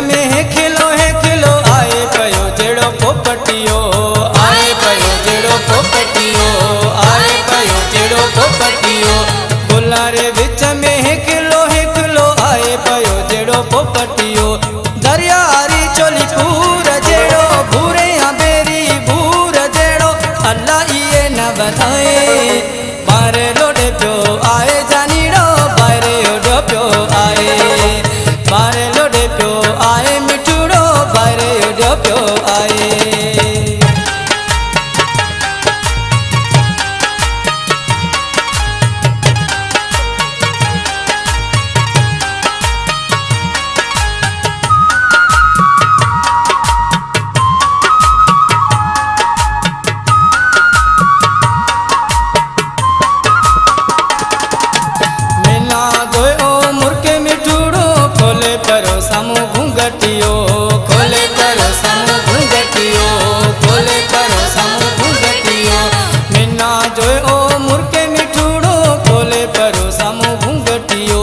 में खिलो आए पयो जेड़ो पोपटियो आए पयो जेड़ो पोपटियो आए पयो जेड़ो पोपटियो गुलारे विच में खिलो आए पयो जेड़ो पोपटियो दरियारी चोली पूर जेड़ो भूरे बेरी भूर जेड़ो अल्लाह ये न बताए बारे लोडे प्यो आए जानीड़ो बारे ओडो प्यो आए बारे लोडे प्यो आए मिठूड़ो बारे ओडो प्यो आए करो सामू घूंघटियो खोले करो सामू घूंघटियो खोले करो सामू घूंघटियो मिना जो ओ मुर्के मिठूड़ो खोले करो सामू घूंघटियो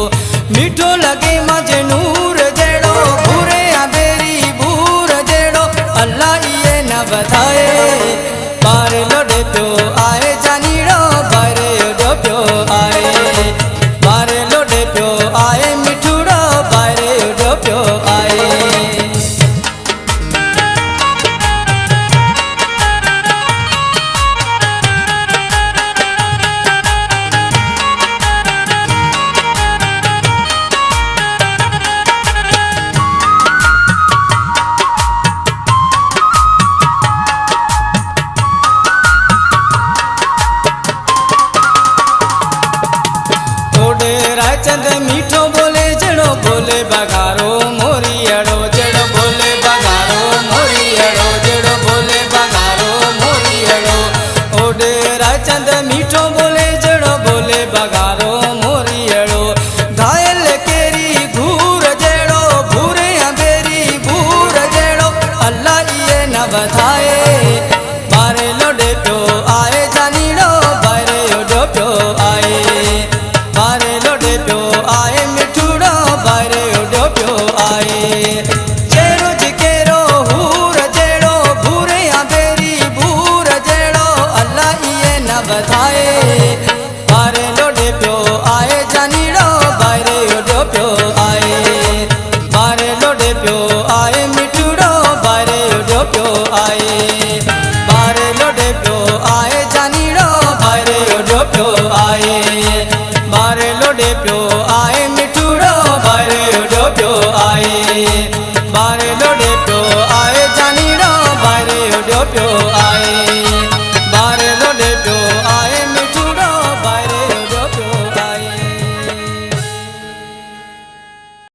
मीठो लगे मजे नूर जेड़ो भूरे बेरी भूर जेड़ो अल्लाह ये न बताए बारे लोडे प्यो आए जानीड़ो बारे ओडो प्यो आए बारे लोडे प्यो आए मिठूड़ो बारे ओडो प्यो आए रायचंद मीठो बोले जड़ो बोले बगारो मोरियड़ो जड़ो बोले बगारो मोरियड़ो जड़ो बोले बगारो मोरियड़ो ओडे रायचंद मीठो बोले जड़ो बोले बगारो मोरियड़ो घायल केरी घूर जेड़ो भूरे बेरी भूर जेड़ो अल्लाह ये न बताए बारे लोडे प्यो आए जानीड़ो बारे ओडो प्यो आए बारे लोडे प्यो आए मिठूड़ो बारे ओडो प्यो आए।